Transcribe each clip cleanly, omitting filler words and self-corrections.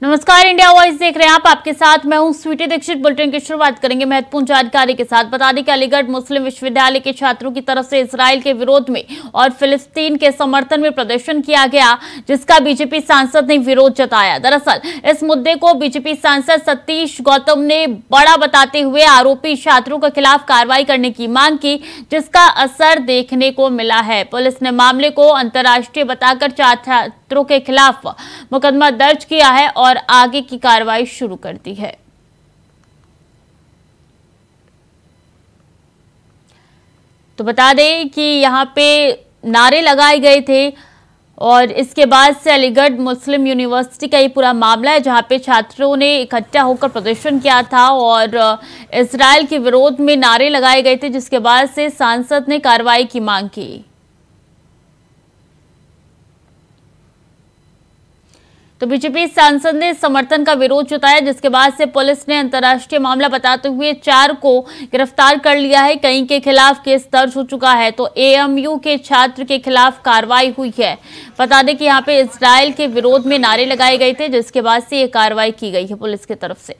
नमस्कार, India voice देख रहे हैं आप। आपके साथ मैं हूं स्वीटी दीक्षित। बुलेटिन की शुरुआत करेंगे महत्वपूर्ण जानकारी के साथ। बता दें कि अलीगढ़ मुस्लिम विश्वविद्यालय के छात्रों की तरफ से इजराइल के विरोध में और फिलिस्तीन के समर्थन में प्रदर्शन किया गया, जिसका बीजेपी सांसद ने विरोध जताया। दरअसल इस मुद्दे को बीजेपी सांसद सतीश गौतम ने बड़ा बताते हुए आरोपी छात्रों के खिलाफ कार्रवाई करने की मांग की, जिसका असर देखने को मिला है। पुलिस ने मामले को अंतर्राष्ट्रीय बताकर छात्रों के खिलाफ मुकदमा दर्ज किया है और आगे की कार्रवाई शुरू कर दी है। तो बता दें कि यहां पे नारे लगाए गए थे और इसके बाद से अलीगढ़ मुस्लिम यूनिवर्सिटी का ये पूरा मामला है, जहां पे छात्रों ने इकट्ठा होकर प्रदर्शन किया था और इजराइल के विरोध में नारे लगाए गए थे, जिसके बाद से सांसद ने कार्रवाई की मांग की। तो बीजेपी सांसद ने समर्थन का विरोध जताया, जिसके बाद से पुलिस ने अंतर्राष्ट्रीय मामला बताते हुए 4 को गिरफ्तार कर लिया है। कई के खिलाफ केस दर्ज हो चुका है, तो एएमयू के छात्र के खिलाफ कार्रवाई हुई है। बता दें कि यहाँ पे इजराइल के विरोध में नारे लगाए गए थे, जिसके बाद से ये कार्रवाई की गई है पुलिस की तरफ से।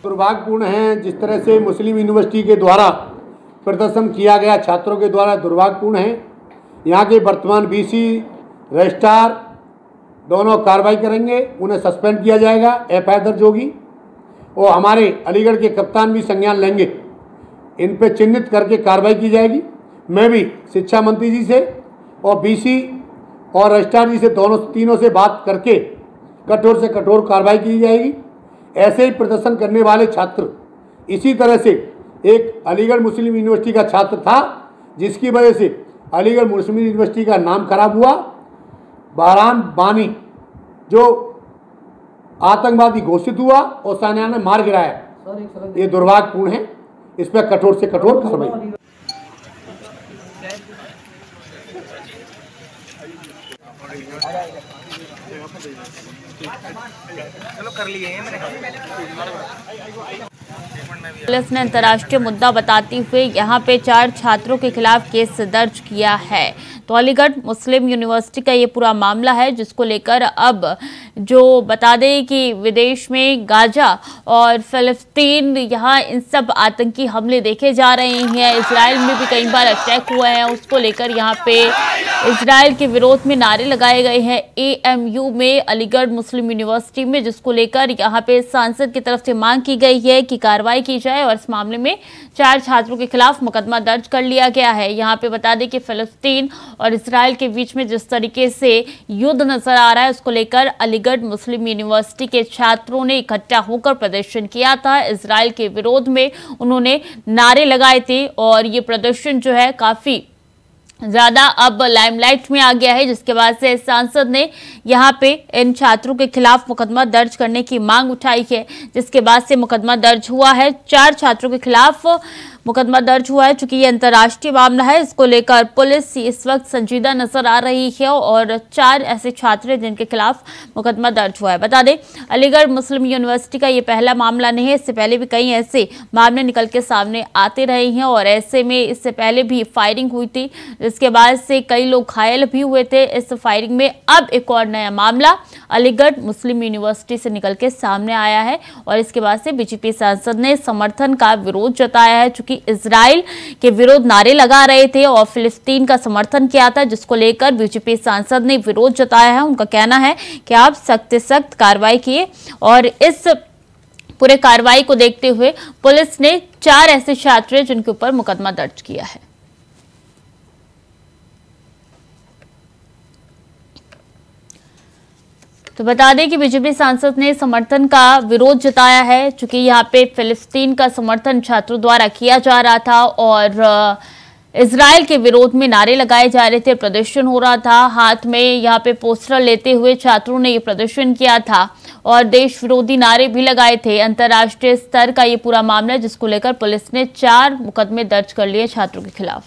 दुर्भाग्यपूर्ण है जिस तरह से मुस्लिम यूनिवर्सिटी के द्वारा प्रदर्शन किया गया, छात्रों के द्वारा दुर्भाग्यपूर्ण है। यहाँ के वर्तमान वीसी रजिस्ट्रार दोनों कार्रवाई करेंगे, उन्हें सस्पेंड किया जाएगा, एफआईआर दर्ज होगी और हमारे अलीगढ़ के कप्तान भी संज्ञान लेंगे। इन पे चिन्हित करके कार्रवाई की जाएगी। मैं भी शिक्षा मंत्री जी से और बीसी और रजिस्ट्रार जी से तीनों से बात करके कठोर से कठोर कार्रवाई की जाएगी। ऐसे ही प्रदर्शन करने वाले छात्र, इसी तरह से एक अलीगढ़ मुस्लिम यूनिवर्सिटी का छात्र था जिसकी वजह से अलीगढ़ मुस्लिम यूनिवर्सिटी का नाम खराब हुआ। बहरान बानी जो आतंकवादी घोषित हुआ और सेना ने मार गिराया, ये दुर्भाग्यपूर्ण है। इस पर कठोर से कठोर कार्रवाई। पुलिस ने अंतर्राष्ट्रीय मुद्दा बताते हुए यहाँ पे 4 छात्रों के खिलाफ केस दर्ज किया है। तो अलीगढ़ मुस्लिम यूनिवर्सिटी का ये पूरा मामला है, जिसको लेकर अब जो बता दें कि विदेश में गाजा और फिलिस्तीन, यहाँ इन सब आतंकी हमले देखे जा रहे हैं। इजराइल में भी कई बार अटैक हुए हैं, उसको लेकर यहाँ पे इजराइल के विरोध में नारे लगाए गए हैं एएमयू में, अलीगढ़ मुस्लिम यूनिवर्सिटी में, जिसको लेकर यहाँ पे सांसद की तरफ से मांग की गई है कि कार्रवाई की जाए और इस मामले में 4 छात्रों के खिलाफ मुकदमा दर्ज कर लिया गया है। यहाँ पे बता दें कि फिलिस्तीन और इजराइल के बीच में जिस तरीके से युद्ध नजर आ रहा है, उसको लेकर अलीगढ़ मुस्लिम यूनिवर्सिटी के छात्रों ने इकट्ठा होकर प्रदर्शन किया था। इजराइल के विरोध में उन्होंने नारे लगाए थे और ये प्रदर्शन जो है काफी ज्यादा अब लाइमलाइट में आ गया है, जिसके बाद से सांसद ने यहाँ पे इन छात्रों के खिलाफ मुकदमा दर्ज करने की मांग उठाई है, जिसके बाद से मुकदमा दर्ज हुआ है। 4 छात्रों के खिलाफ मुकदमा दर्ज हुआ है। चूंकि ये अंतर्राष्ट्रीय मामला है, इसको लेकर पुलिस इस वक्त संजीदा नजर आ रही है और 4 ऐसे छात्र हैं जिनके खिलाफ मुकदमा दर्ज हुआ है। बता दें अलीगढ़ मुस्लिम यूनिवर्सिटी का ये पहला मामला नहीं है, इससे पहले भी कई ऐसे मामले निकल के सामने आते रहे हैं और ऐसे में इससे पहले भी फायरिंग हुई थी, जिसके बाद से कई लोग घायल भी हुए थे इस फायरिंग में। अब एक और नया मामला अलीगढ़ मुस्लिम यूनिवर्सिटी से निकल के सामने आया है और इसके बाद से बीजेपी सांसद ने समर्थन का विरोध जताया है। चूंकि इजराइल के विरोध नारे लगा रहे थे और फिलिस्तीन का समर्थन किया था, जिसको लेकर बीजेपी सांसद ने विरोध जताया है। उनका कहना है कि आप सख्त से सख्त कार्रवाई किए और इस पूरे कार्रवाई को देखते हुए पुलिस ने 4 ऐसे छात्र हैं जिनके ऊपर मुकदमा दर्ज किया है। तो बता दें कि बीजेपी सांसद ने समर्थन का विरोध जताया है, चूंकि यहाँ पे फिलिस्तीन का समर्थन छात्रों द्वारा किया जा रहा था और इजराइल के विरोध में नारे लगाए जा रहे थे, प्रदर्शन हो रहा था। हाथ में यहाँ पे पोस्टर लेते हुए छात्रों ने ये प्रदर्शन किया था और देश विरोधी नारे भी लगाए थे। अंतर्राष्ट्रीय स्तर का ये पूरा मामला है, जिसको लेकर पुलिस ने 4 मुकदमे दर्ज कर लिए छात्रों के खिलाफ।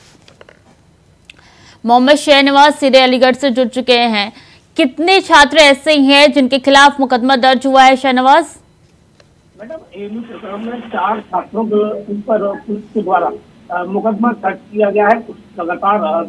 मोहम्मद शहनवाज सीधे अलीगढ़ से जुड़ चुके हैं। कितने छात्र ऐसे हैं जिनके खिलाफ मुकदमा दर्ज हुआ है शहनवाज? मैडम, एएमयू प्रकरण में 4 छात्रों के ऊपर पुलिस के द्वारा मुकदमा दर्ज किया गया है। लगातार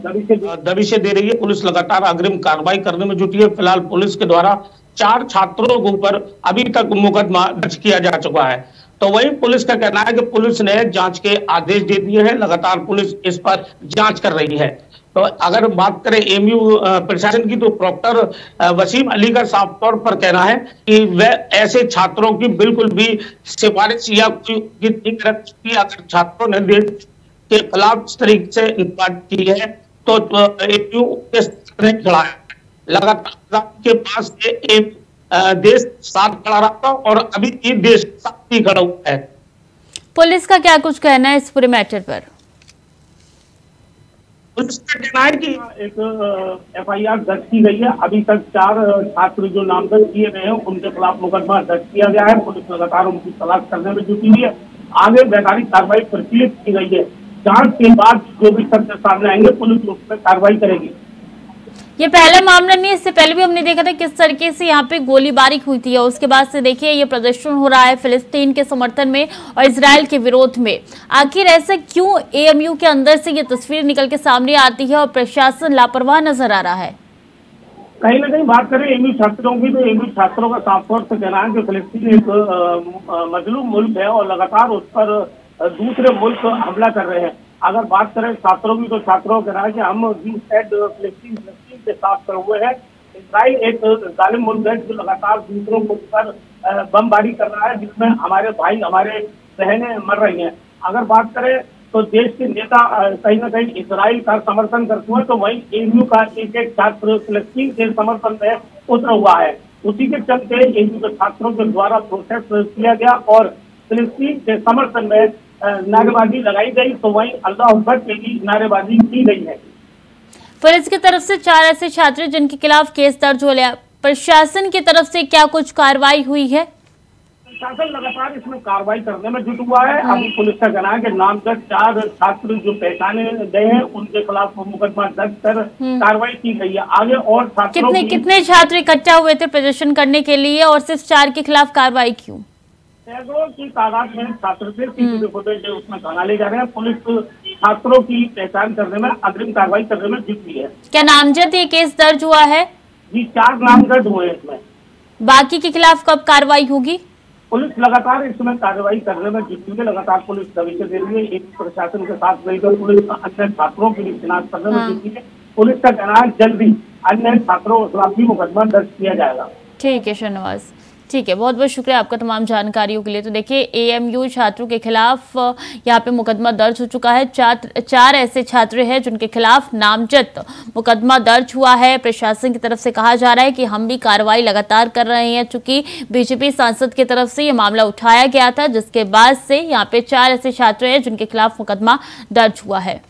दबिशें दे रही है। पुलिस लगातार अग्रिम कार्रवाई करने में जुटी है। फिलहाल पुलिस के द्वारा 4 छात्रों के ऊपर अभी तक मुकदमा दर्ज किया जा चुका है। तो वही पुलिस का कहना है कि पुलिस ने जांच के आदेश दे दिए हैं, लगातार पुलिस इस पर जांच कर रही है। तो अगर बात करें एएमयू प्रशासन की, तो प्रोक्टर वसीम अली का साफ तौर पर कहना है कि वह ऐसे छात्रों की बिल्कुल भी सिफारिश या अगर छात्रों ने देश के खिलाफ इस तरीके से बात की है तो एएमयू के खड़ा है। लगातार के पास से देश साथ खड़ा रहा और अभी ये देश साथ ही खड़ा हुआ है। पुलिस का क्या कुछ कहना है इस पूरे मैटर पर? पुलिस का कहना है कि एक एफआईआर दर्ज की गई है। अभी तक 4 छात्र जो नामजद किए गए हैं उनके खिलाफ मुकदमा दर्ज किया गया है। पुलिस लगातार उनकी तलाश करने में जुटी हुई है। आगे वैधानिक कार्रवाई प्रचलित की गई है। जांच के बाद जो भी तथ्य सामने आएंगे पुलिस उस पर कार्रवाई करेगी। ये पहला मामला नहीं, इससे पहले भी हमने देखा था किस तरीके से यहाँ पे गोलीबारी हुई थी और उसके बाद से देखिए ये प्रदर्शन हो रहा है फिलिस्तीन के समर्थन में और इजराइल के विरोध में। आखिर ऐसा क्यों एएमयू के अंदर से ये तस्वीर निकल के सामने आती है और प्रशासन लापरवाह नजर आ रहा है? कहीं ना कहीं बात करें एएमयू छात्रों की, तो एएमयू छात्रों का साफ तौर से कहना है कि फिलिस्तीन एक मजलूम मुल्क है और लगातार उस पर दूसरे मुल्क हमला कर रहे हैं। अगर बात करें छात्रों की, तो छात्रों का कहना है कि हम फिलिस्तीन के साथ खड़े हुए हैं। इजराइल एक जालिम मुल्क है जो लगातार दूसरों के ऊपर बमबारी कर रहा है, जिसमें हमारे भाई हमारे बहनें मर रही हैं। अगर बात करें तो देश के नेता कहीं ना कहीं इजराइल का समर्थन करते हुए, तो वही एएमयू का एक छात्र फिलिस्तीन के समर्थन में उतरा हुआ है। उसी के चलते एएमयू के छात्रों के द्वारा प्रोटेस्ट किया गया और फिलिस्तीन के समर्थन में नारेबाजी लगाई गई। तो वही अल्लाह अकबर के भी नारेबाजी की गई है। पुलिस की तरफ से 4 ऐसे छात्र जिनके खिलाफ केस दर्ज हो गया, प्रशासन की तरफ से क्या कुछ कार्रवाई हुई है? प्रशासन लगातार इसमें कार्रवाई करने में जुट हुआ है। अभी पुलिस का कहना है कि नामजद 4 छात्र जो पहचाने गए हैं उनके खिलाफ मुकदमा दर्ज कर कार्रवाई की गई है। आगे और छात्रों कितने छात्र इकट्ठा हुए थे प्रदर्शन करने के लिए और सिर्फ 4 के खिलाफ कार्रवाई क्यों? सैकड़ों की तादाद में छात्र थे। सीसीटीवी फुटेज उसमें थाना ले जा रहे हैं। पुलिस छात्रों की पहचान करने में, अग्रिम कार्रवाई करने में जुटी है। क्या नामजद ये केस दर्ज हुआ है? जी 4 नामजद हुए हैं इसमें। बाकी के खिलाफ कब कार्रवाई होगी? पुलिस लगातार इसमें कार्रवाई करने में जुटी है। लगातार पुलिस दबिशें दे रही है। एक प्रशासन के साथ मिलकर पुलिस अन्य छात्रों की भी शिनाख्त करने में जुटी है। पुलिस का कहना है जल्दी अन्य छात्रों के खिलाफ भी मुकदमा दर्ज किया जाएगा। ठीक है शहनवाज, ठीक है, बहुत बहुत शुक्रिया आपका तमाम जानकारियों के लिए। तो देखिए एएमयू छात्रों के खिलाफ यहाँ पे मुकदमा दर्ज हो चुका है। 4 ऐसे छात्र हैं जिनके खिलाफ नामजद मुकदमा दर्ज हुआ है। प्रशासन की तरफ से कहा जा रहा है कि हम भी कार्रवाई लगातार कर रहे हैं, चूंकि बीजेपी सांसद की तरफ से ये मामला उठाया गया था, जिसके बाद से यहाँ पे 4 ऐसे छात्र हैं जिनके खिलाफ मुकदमा दर्ज हुआ है।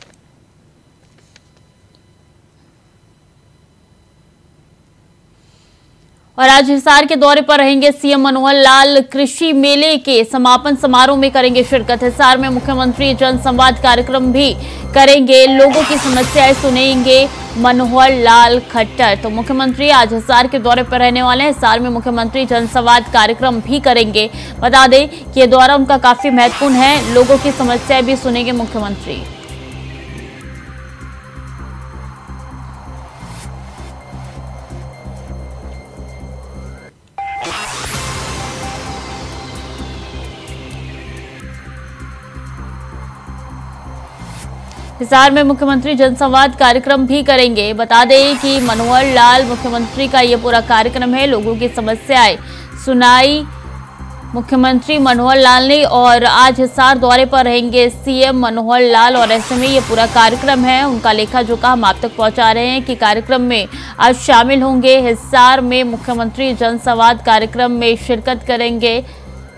और आज हिसार के दौरे पर रहेंगे सीएम मनोहर लाल। कृषि मेले के समापन समारोह में करेंगे शिरकत। हिसार में मुख्यमंत्री जन संवाद कार्यक्रम भी करेंगे। लोगों की समस्याएं सुनेंगे मनोहर लाल खट्टर। तो मुख्यमंत्री आज हिसार के दौरे पर रहने वाले हैं। हिसार में मुख्यमंत्री जन संवाद कार्यक्रम भी करेंगे। बता दें कि ये दौरा उनका काफी महत्वपूर्ण है। लोगों की समस्याएं भी सुनेंगे मुख्यमंत्री। हिसार में मुख्यमंत्री जनसंवाद कार्यक्रम भी करेंगे। बता दें कि मनोहर लाल मुख्यमंत्री का ये पूरा कार्यक्रम है। लोगों की समस्याएं सुनाई मुख्यमंत्री मनोहर लाल ने और आज हिसार दौरे पर रहेंगे सीएम मनोहर लाल और ऐसे में ये पूरा कार्यक्रम है उनका लेखा जोखा हम आप तक पहुंचा रहे हैं कि कार्यक्रम में आज शामिल होंगे। हिसार में मुख्यमंत्री जनसंवाद कार्यक्रम में शिरकत करेंगे।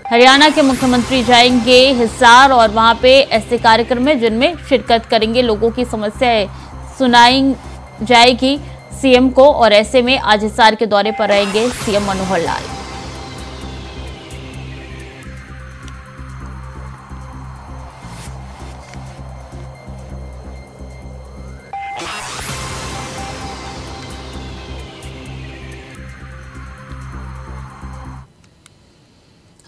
हरियाणा के मुख्यमंत्री जाएंगे हिसार और वहां पे ऐसे कार्यक्रम है जिनमें शिरकत करेंगे। लोगों की समस्याएं सुनाई जाएगी सीएम को और ऐसे में आज हिसार के दौरे पर रहेंगे सीएम मनोहर लाल।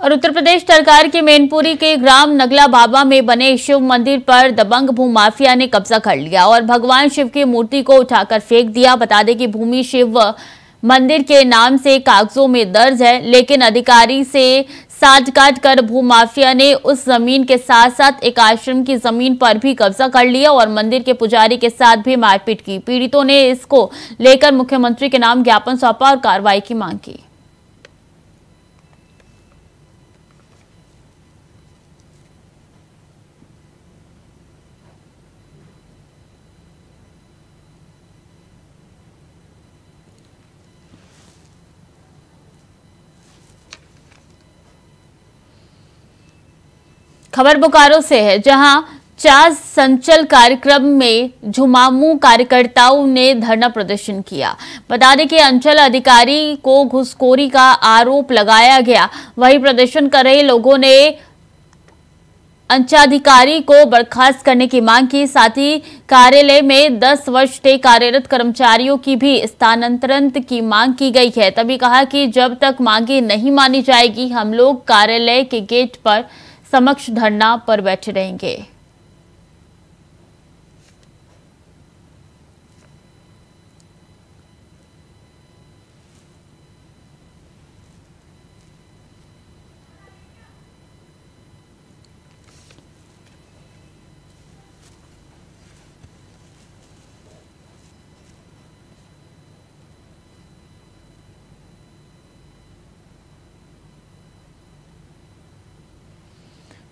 और उत्तर प्रदेश सरकार के मैनपुरी के ग्राम नगला बाबा में बने शिव मंदिर पर दबंग भूमाफिया ने कब्जा कर लिया और भगवान शिव की मूर्ति को उठाकर फेंक दिया। बता दें कि भूमि शिव मंदिर के नाम से कागजों में दर्ज है, लेकिन अधिकारी से साठ-काट कर भूमाफिया ने उस जमीन के साथ साथ एक आश्रम की जमीन पर भी कब्जा कर लिया और मंदिर के पुजारी के साथ भी मारपीट की। पीड़ितों ने इसको लेकर मुख्यमंत्री के नाम ज्ञापन सौंपा और कार्रवाई की मांग की। खबर बोकारो से है, जहां चार संचल कार्यक्रम में झुमामू कार्यकर्ताओं ने धरना प्रदर्शन किया। बता दें कि अंचल अधिकारी को घूसखोरी का आरोप लगाया गया। वहीं प्रदर्शन कर रहे लोगों ने अंचलाधिकारी को बर्खास्त करने की मांग की। साथ ही कार्यालय में 10 वर्ष से कार्यरत कर्मचारियों की भी स्थानांतरण की मांग की गई है। तभी कहा कि जब तक मांगे नहीं मानी जाएगी, हम लोग कार्यालय के गेट पर समक्ष धरना पर बैठे रहेंगे।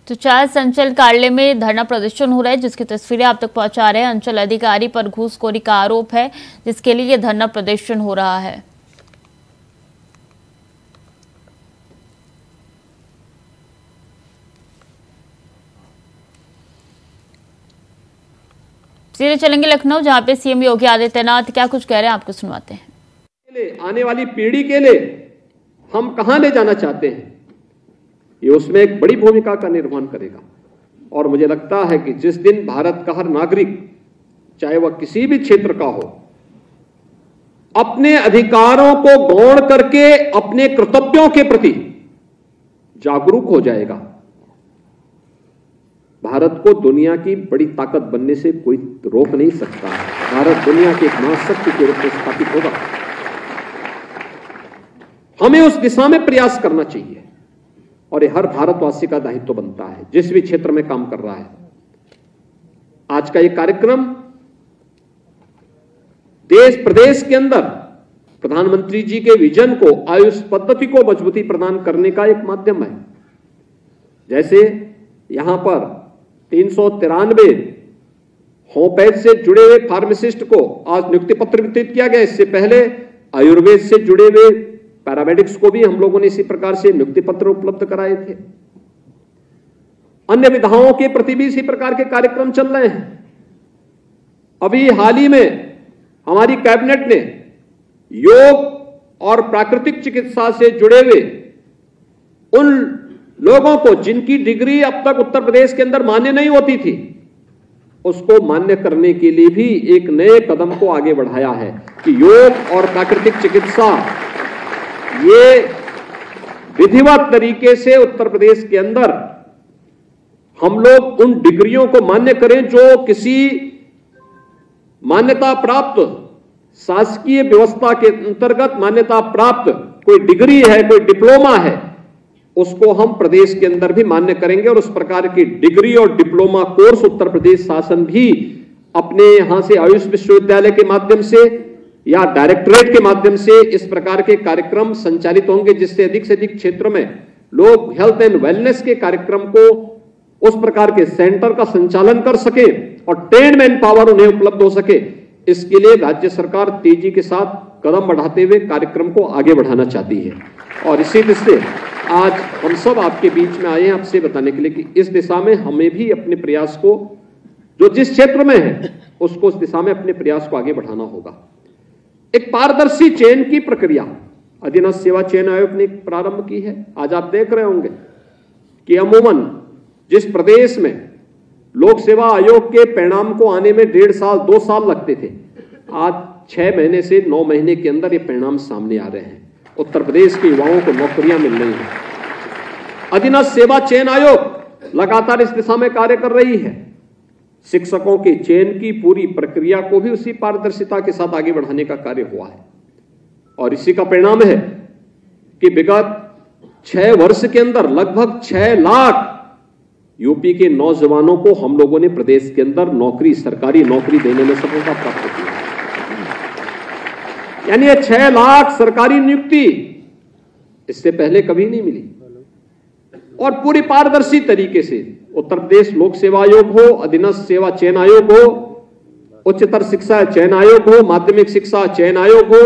तो चार संचल कार्यालय में धरना प्रदर्शन हो रहा है, जिसकी तस्वीरें आप तक पहुंचा रहे हैं। अंचल अधिकारी पर घूसखोरी का आरोप है, जिसके लिए यह धरना प्रदर्शन हो रहा है। सीधे चलेंगे लखनऊ, जहां पे सीएम योगी आदित्यनाथ क्या कुछ कह रहे हैं, आपको सुनवाते हैं। आने वाली पीढ़ी के लिए हम कहां ले जाना चाहते हैं, ये उसमें एक बड़ी भूमिका का निर्वहन करेगा। और मुझे लगता है कि जिस दिन भारत का हर नागरिक, चाहे वह किसी भी क्षेत्र का हो, अपने अधिकारों को गौण करके अपने कर्तव्यों के प्रति जागरूक हो जाएगा, भारत को दुनिया की बड़ी ताकत बनने से कोई रोक नहीं सकता। भारत दुनिया की एक महाशक्ति के रूप में स्थापित होगा। हमें उस दिशा में प्रयास करना चाहिए और ये हर भारतवासी का दायित्व बनता है, जिस भी क्षेत्र में काम कर रहा है। आज का ये कार्यक्रम देश प्रदेश के अंदर प्रधानमंत्री जी के विजन को, आयुष पद्धति को मजबूती प्रदान करने का एक माध्यम है। जैसे यहां पर 393 होम्योपैथ से जुड़े हुए फार्मासिस्ट को आज नियुक्ति पत्र वितरित किया गया। इससे पहले आयुर्वेद से जुड़े हुए पैरामेडिक्स को भी हम लोगों ने इसी प्रकार से नियुक्ति पत्र उपलब्ध कराए थे। अन्य विधाओं के प्रति भी इसी प्रकार के कार्यक्रम चल रहे हैं। अभी हाल ही में हमारी कैबिनेट ने योग और प्राकृतिक चिकित्सा से जुड़े हुए उन लोगों को जिनकी डिग्री अब तक उत्तर प्रदेश के अंदर मान्य नहीं होती थी, उसको मान्य करने के लिए भी एक नए कदम को आगे बढ़ाया है कि योग और प्राकृतिक चिकित्सा ये विधिवत तरीके से उत्तर प्रदेश के अंदर हम लोग उन डिग्रियों को मान्य करें जो किसी मान्यता प्राप्त शासकीय व्यवस्था के अंतर्गत मान्यता प्राप्त कोई डिग्री है, कोई डिप्लोमा है, उसको हम प्रदेश के अंदर भी मान्य करेंगे। और उस प्रकार की डिग्री और डिप्लोमा कोर्स उत्तर प्रदेश शासन भी अपने यहां से आयुष विश्वविद्यालय के माध्यम से या डायरेक्टरेट के माध्यम से इस प्रकार के कार्यक्रम संचालित होंगे, जिससे अधिक से अधिक क्षेत्र में लोग हेल्थ एंड वेलनेस के कार्यक्रम को, उस प्रकार के सेंटर का संचालन कर सके और ट्रेन्ड मैन पावर उन्हें उपलब्ध हो सके। इसके लिए राज्य सरकार तेजी के साथ कदम बढ़ाते हुए कार्यक्रम को आगे बढ़ाना चाहती है। और इसी दृष्टि से आज हम सब आपके बीच में आए हैं आपसे बताने के लिए कि इस दिशा में हमें भी अपने प्रयास को, जो जिस क्षेत्र में है उसको उस दिशा में अपने प्रयास को आगे बढ़ाना होगा। एक पारदर्शी चयन की प्रक्रिया अधीनस्थ सेवा चयन आयोग ने प्रारंभ की है। आज आप देख रहे होंगे कि अमूमन जिस प्रदेश में लोक सेवा आयोग के परिणाम को आने में 1.5 साल 2 साल लगते थे, आज 6 महीने से 9 महीने के अंदर ये परिणाम सामने आ रहे हैं। उत्तर प्रदेश के युवाओं को नौकरियां मिल रही हैं। अधीनस्थ सेवा चयन आयोग लगातार इस दिशा में कार्य कर रही है। शिक्षकों के चयन की पूरी प्रक्रिया को भी उसी पारदर्शिता के साथ आगे बढ़ाने का कार्य हुआ है। और इसी का परिणाम है कि विगत 6 वर्ष के अंदर लगभग 6 लाख यूपी के नौजवानों को हम लोगों ने प्रदेश के अंदर नौकरी, सरकारी नौकरी देने में सफलता प्राप्त की है। यानी ये 6 लाख सरकारी नियुक्ति इससे पहले कभी नहीं मिली। और पूरी पारदर्शी तरीके से उत्तर प्रदेश लोक सेवा आयोग हो, अधीनस्थ सेवा चयन आयोग हो, उच्चतर शिक्षा चयन आयोग हो, माध्यमिक शिक्षा चयन आयोग हो,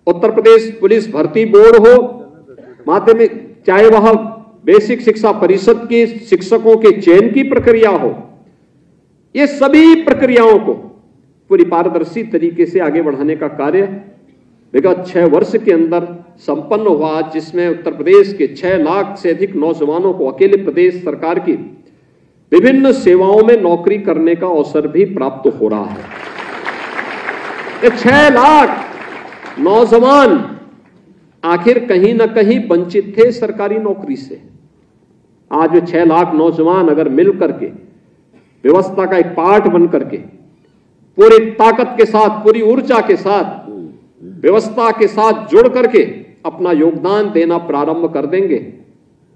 उत्तर प्रदेश पुलिस भर्ती बोर्ड हो, माध्यमिक, चाहे वह बेसिक शिक्षा परिषद के शिक्षकों के चयन की प्रक्रिया हो, ये सभी प्रक्रियाओं को पूरी पारदर्शी तरीके से आगे बढ़ाने का कार्य विगत 6 वर्ष के अंदर संपन्न हुआ, जिसमें उत्तर प्रदेश के 6 लाख से अधिक नौजवानों को अकेले प्रदेश सरकार की विभिन्न सेवाओं में नौकरी करने का अवसर भी प्राप्त हो रहा है। ये 6 लाख नौजवान आखिर कहीं ना कहीं वंचित थे सरकारी नौकरी से। आज वो 6 लाख नौजवान अगर मिल करके व्यवस्था का एक पार्ट बन करके पूरी ताकत के साथ, पूरी ऊर्जा के साथ, व्यवस्था के साथ जुड़ करके अपना योगदान देना प्रारंभ कर देंगे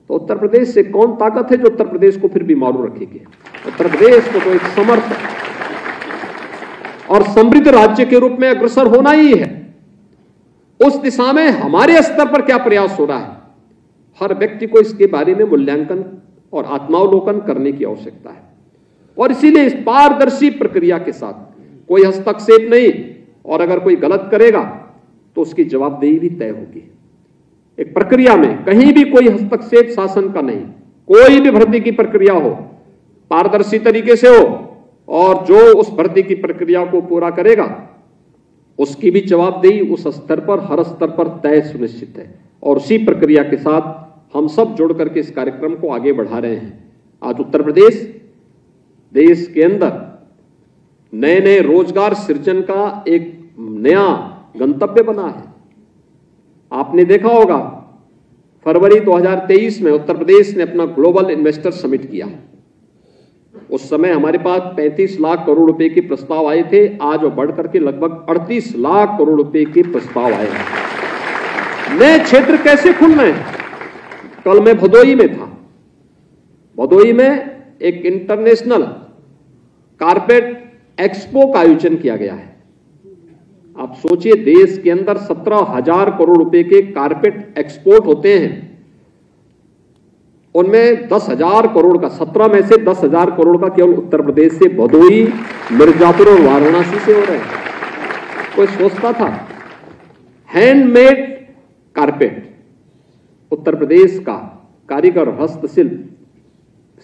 तो उत्तर प्रदेश से कौन ताकत है जो उत्तर प्रदेश को फिर भी मारू रखेगी। उत्तर प्रदेश को तो एक समर्थ और समृद्ध राज्य के रूप में अग्रसर होना ही है। उस दिशा में हमारे स्तर पर क्या प्रयास हो रहा है, हर व्यक्ति को इसके बारे में मूल्यांकन और आत्मावलोकन करने की आवश्यकता है। और इसीलिए इस पारदर्शी प्रक्रिया के साथ कोई हस्तक्षेप नहीं, और अगर कोई गलत करेगा तो उसकी जवाबदेही भी तय होगी। एक प्रक्रिया में कहीं भी कोई हस्तक्षेप शासन का नहीं, कोई भी भर्ती की प्रक्रिया हो पारदर्शी तरीके से हो, और जो उस भर्ती की प्रक्रिया को पूरा करेगा उसकी भी जवाबदेही उस स्तर पर, हर स्तर पर तय सुनिश्चित है। और उसी प्रक्रिया के साथ हम सब जुड़ करके इस कार्यक्रम को आगे बढ़ा रहे हैं। आज उत्तर प्रदेश देश के अंदर नए नए रोजगार सृजन का एक नया गंतव्य बना है। आपने देखा होगा फरवरी 2023 में उत्तर प्रदेश ने अपना ग्लोबल इन्वेस्टर समिट किया। उस समय हमारे पास 35 लाख करोड़ रुपए के प्रस्ताव आए थे, आज वो बढ़कर के लगभग 38 लाख करोड़ रुपए के प्रस्ताव आए हैं। नए क्षेत्र कैसे खुल रहे हैं? कल मैं भदोही में था। भदोही में एक इंटरनेशनल कारपेट एक्सपो का आयोजन किया गया है। आप सोचिए, देश के अंदर 17,000 करोड़ रुपए के कारपेट एक्सपोर्ट होते हैं, उनमें 10,000 करोड़ का, 17 में से 10,000 करोड़ का केवल उत्तर प्रदेश से भदोही, मिर्जापुर और वाराणसी से हो रहे हैं। कोई सोचता था हैंडमेड कारपेट, उत्तर प्रदेश का कारीगर, हस्तशिल्प,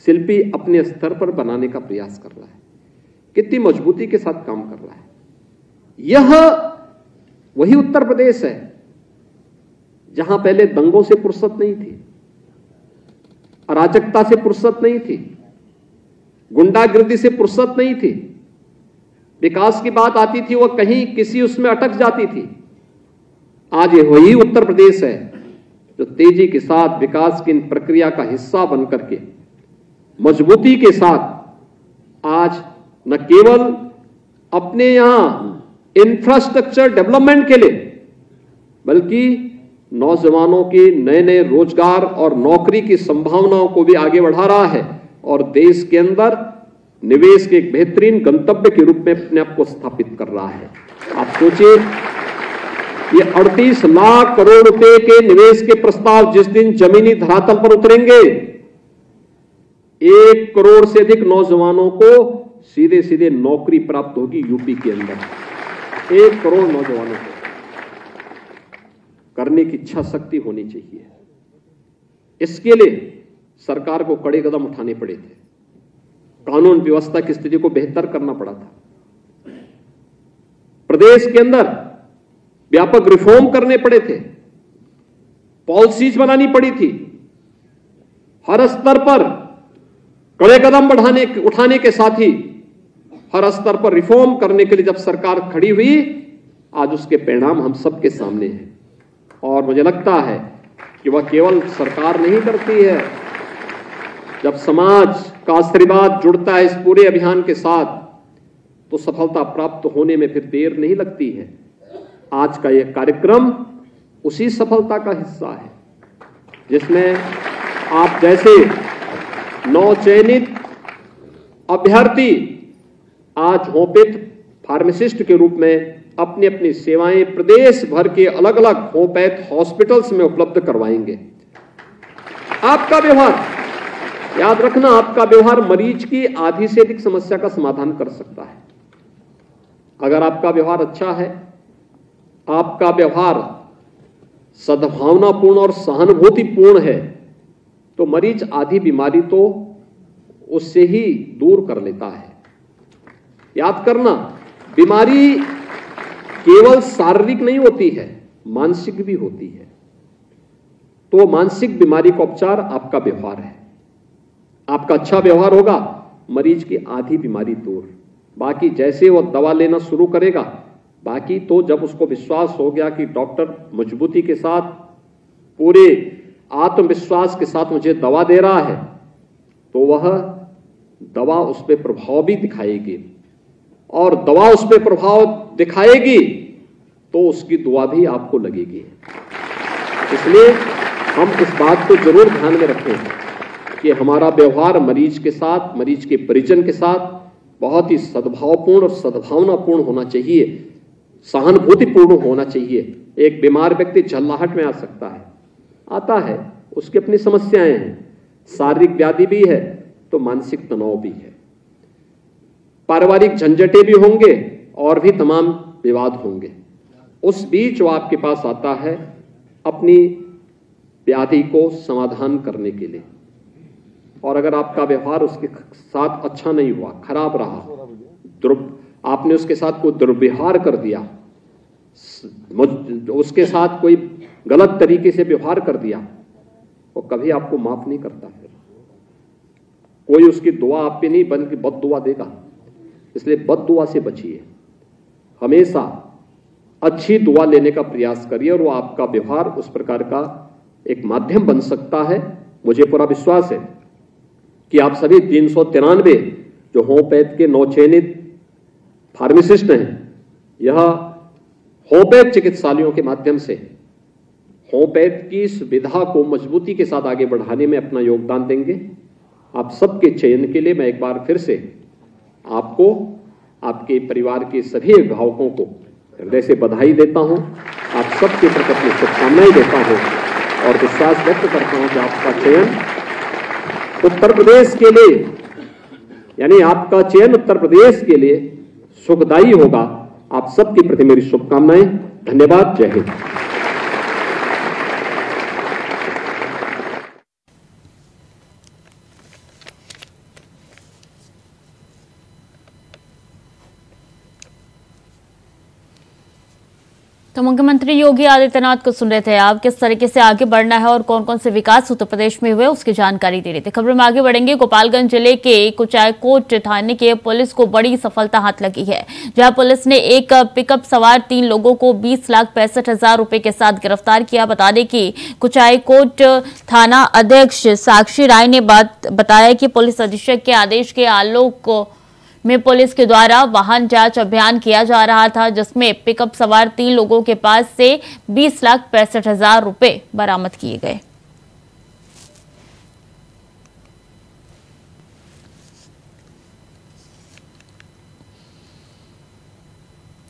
शिल्पी अपने स्तर पर बनाने का प्रयास कर रहा है, कितनी मजबूती के साथ काम कर रहा है। यह वही उत्तर प्रदेश है जहां पहले दंगों से फुर्सत नहीं थी, अराजकता से फुर्सत नहीं थी, गुंडागिर्दी से फुर्सत नहीं थी। विकास की बात आती थी वह कहीं किसी उसमें अटक जाती थी। आज ये वही उत्तर प्रदेश है जो तेजी के साथ विकास की इन प्रक्रिया का हिस्सा बन करके मजबूती के साथ आज न केवल अपने यहां इंफ्रास्ट्रक्चर डेवलपमेंट के लिए बल्कि नौजवानों के नए नए रोजगार और नौकरी की संभावनाओं को भी आगे बढ़ा रहा है और देश के अंदर निवेश के एक बेहतरीन गंतव्य के रूप में अपने आप को स्थापित कर रहा है। आप सोचिए, ये 38 लाख करोड़ रुपए के निवेश के प्रस्ताव जिस दिन जमीनी धरातल पर उतरेंगे, 1 करोड़ से अधिक नौजवानों को सीधे सीधे नौकरी प्राप्त होगी यूपी के अंदर। 1 करोड़ नौजवानों को करने की इच्छा शक्ति होनी चाहिए। इसके लिए सरकार को कड़े कदम उठाने पड़े थे, कानून व्यवस्था की स्थिति को बेहतर करना पड़ा था, प्रदेश के अंदर व्यापक रिफॉर्म करने पड़े थे, पॉलिसीज बनानी पड़ी थी, हर स्तर पर कड़े कदम उठाने के साथ ही हर स्तर पर रिफॉर्म करने के लिए जब सरकार खड़ी हुई, आज उसके परिणाम हम सबके सामने हैं। और मुझे लगता है कि वह केवल सरकार नहीं करती है, जब समाज का आशीर्वाद जुड़ता है इस पूरे अभियान के साथ तो सफलता प्राप्त होने में फिर देर नहीं लगती है। आज का यह कार्यक्रम उसी सफलता का हिस्सा है, जिसमें आप जैसे नवचयनित अभ्यर्थी आज होमियोपैथ फार्मासिस्ट के रूप में अपनी अपनी सेवाएं प्रदेश भर के अलग अलग होमियोपैथ हॉस्पिटल्स में उपलब्ध करवाएंगे। आपका व्यवहार, याद रखना, आपका व्यवहार मरीज की आधी से अधिक समस्या का समाधान कर सकता है। अगर आपका व्यवहार अच्छा है, आपका व्यवहार सद्भावनापूर्ण और सहानुभूतिपूर्ण है, तो मरीज आधी बीमारी तो उससे ही दूर कर लेता है। याद करना, बीमारी केवल शारीरिक नहीं होती है, मानसिक भी होती है। तो मानसिक बीमारी का उपचार आपका व्यवहार है। आपका अच्छा व्यवहार होगा, मरीज की आधी बीमारी दूर। बाकी जैसे वो दवा लेना शुरू करेगा, बाकी तो जब उसको विश्वास हो गया कि डॉक्टर मजबूती के साथ, पूरे आत्मविश्वास के साथ मुझे दवा दे रहा है, तो वह दवा उस पर प्रभाव भी दिखाएगी, और दवा उस पर प्रभाव दिखाएगी तो उसकी दुआ भी आपको लगेगी। इसलिए हम इस बात को जरूर ध्यान में रखें कि हमारा व्यवहार मरीज के साथ, मरीज के परिजन के साथ बहुत ही सद्भावपूर्ण और सद्भावनापूर्ण होना चाहिए, सहानुभूतिपूर्ण होना चाहिए। एक बीमार व्यक्ति झल्लाहट में आ सकता है, आता है, उसकी अपनी समस्याएं हैं, शारीरिक व्याधि भी है तो मानसिक तनाव भी है, पारिवारिक झंझटें भी होंगे और भी तमाम विवाद होंगे। उस बीच वो आपके पास आता है अपनी व्याधि को समाधान करने के लिए, और अगर आपका व्यवहार उसके साथ अच्छा नहीं हुआ, खराब रहा, आपने उसके साथ कोई दुर्व्यवहार कर दिया, उसके साथ कोई गलत तरीके से व्यवहार कर दिया, वो कभी आपको माफ नहीं करता। फिर कोई उसकी दुआ आप पे नहीं बल्कि बद दुआ देगा। इसलिए बद दुआ से बचिए, हमेशा अच्छी दुआ लेने का प्रयास करिए, और वो आपका व्यवहार उस प्रकार का एक माध्यम बन सकता है। मुझे पूरा विश्वास है कि आप सभी 393 जो होमियोपैथ के नवचयनित फार्मासिस्ट हैं, यह होमियोपैथ चिकित्सालयों के माध्यम से होमियोपैथ की सुविधा को मजबूती के साथ आगे बढ़ाने में अपना योगदान देंगे। आप सबके चयन के लिए मैं एक बार फिर से आपको, आपके परिवार के सभी अभिभावकों को हृदय से बधाई देता हूं। आप सबके प्रति अपनी शुभकामनाएं देता हूं और विश्वास व्यक्त करता हूं कि आपका चयन उत्तर प्रदेश के लिए, यानी आपका चयन उत्तर प्रदेश के लिए सुखदायी होगा। आप सबके प्रति मेरी शुभकामनाएं। धन्यवाद। जय हिंद। तो मुख्यमंत्री योगी आदित्यनाथ को सुन रहे थे आप, किस तरीके से आगे बढ़ना है और कौन कौन से विकास उत्तर प्रदेश में हुए उसकी जानकारी दे रहे थे। खबर में आगे बढ़ेंगे। गोपालगंज जिले के कुचायकोट थाने के पुलिस को बड़ी सफलता हाथ लगी है, जहां पुलिस ने एक पिकअप सवार 3 लोगों को 20,65,000 रुपए के साथ गिरफ्तार किया। बता दें कि कुचायकोट थाना अध्यक्ष साक्षी राय ने बताया कि पुलिस अधीक्षक के आदेश के आलोक में पुलिस के द्वारा वाहन जांच अभियान किया जा रहा था, जिसमें पिकअप सवार 3 लोगों के पास से 20,65,000 रुपए बरामद किए गए।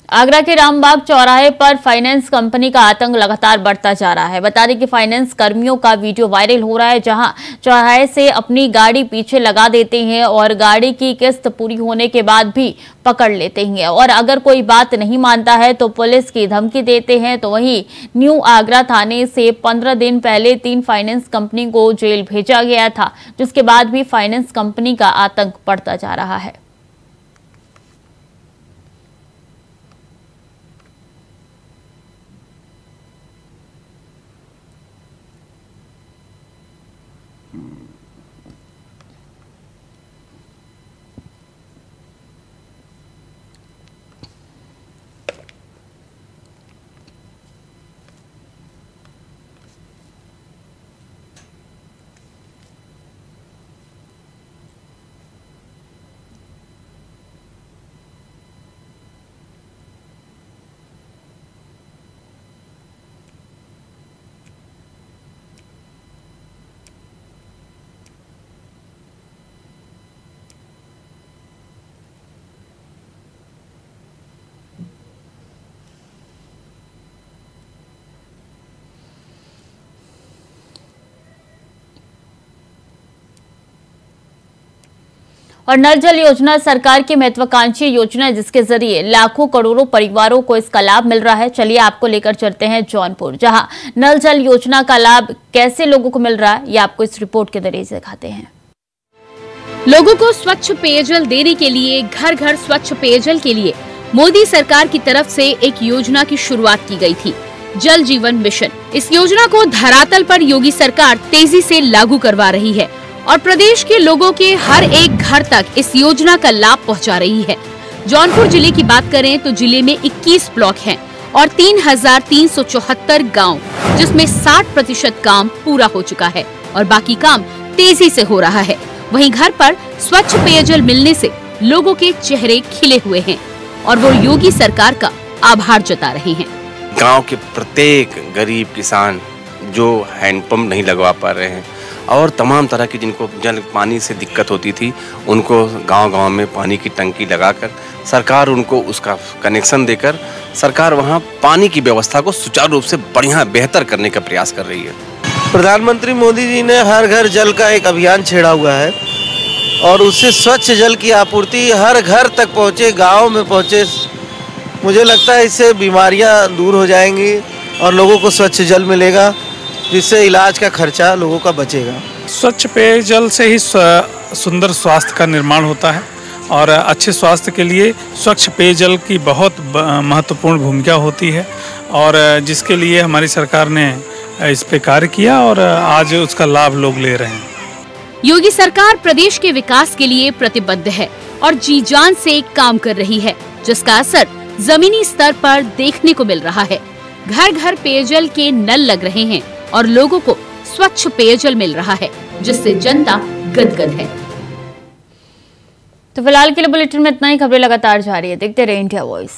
आगरा के रामबाग चौराहे पर फाइनेंस कंपनी का आतंक लगातार बढ़ता जा रहा है। बता दें कि फाइनेंस कर्मियों का वीडियो वायरल हो रहा है, जहां चौराहे से अपनी गाड़ी पीछे लगा देते हैं और गाड़ी की किस्त पूरी होने के बाद भी पकड़ लेते हैं, और अगर कोई बात नहीं मानता है तो पुलिस की धमकी देते हैं। तो वहीं न्यू आगरा थाने से 15 दिन पहले 3 फाइनेंस कंपनी को जेल भेजा गया था, जिसके बाद भी फाइनेंस कंपनी का आतंक बढ़ता जा रहा है। और नल जल योजना सरकार की महत्वाकांक्षी योजना है, जिसके जरिए लाखों करोड़ों परिवारों को इसका लाभ मिल रहा है। चलिए आपको लेकर चलते हैं जौनपुर, जहां नल जल योजना का लाभ कैसे लोगों को मिल रहा है, ये आपको इस रिपोर्ट के जरिए दिखाते हैं। लोगों को स्वच्छ पेयजल देने के लिए, घर घर स्वच्छ पेयजल के लिए मोदी सरकार की तरफ से एक योजना की शुरुआत की गई थी, जल जीवन मिशन। इस योजना को धरातल पर योगी सरकार तेजी से लागू करवा रही है और प्रदेश के लोगों के हर एक घर तक इस योजना का लाभ पहुंचा रही है। जौनपुर जिले की बात करें तो जिले में 21 ब्लॉक हैं और 3,374 गांव, जिसमें 60% काम पूरा हो चुका है और बाकी काम तेजी से हो रहा है। वहीं घर पर स्वच्छ पेयजल मिलने से लोगों के चेहरे खिले हुए हैं और वो योगी सरकार का आभार जता रहे हैं। गांव के प्रत्येक गरीब किसान जो हैंडपंप नहीं लगवा पा रहे हैं और तमाम तरह की जिनको जल पानी से दिक्कत होती थी, उनको गांव-गांव में पानी की टंकी लगाकर सरकार उनको उसका कनेक्शन देकर सरकार वहां पानी की व्यवस्था को सुचारू रूप से बढ़िया बेहतर करने का प्रयास कर रही है। प्रधानमंत्री मोदी जी ने हर घर जल का एक अभियान छेड़ा हुआ है और उससे स्वच्छ जल की आपूर्ति हर घर तक पहुँचे, गाँव में पहुँचे। मुझे लगता है इससे बीमारियां दूर हो जाएंगी और लोगों को स्वच्छ जल मिलेगा, जिससे इलाज का खर्चा लोगों का बचेगा। स्वच्छ पेयजल से ही सुंदर स्वास्थ्य का निर्माण होता है और अच्छे स्वास्थ्य के लिए स्वच्छ पेयजल की बहुत महत्वपूर्ण भूमिका होती है और जिसके लिए हमारी सरकार ने इस पे कार्य किया और आज उसका लाभ लोग ले रहे हैं। योगी सरकार प्रदेश के विकास के लिए प्रतिबद्ध है और जी जान से काम कर रही है, जिसका असर जमीनी स्तर पर देखने को मिल रहा है। घर घर पेयजल के नल लग रहे हैं और लोगों को स्वच्छ पेयजल मिल रहा है, जिससे जनता गदगद है। तो फिलहाल के लिए बुलेटिन में इतना ही। खबरें लगातार जारी है, देखते रहिए इंडिया वॉइस।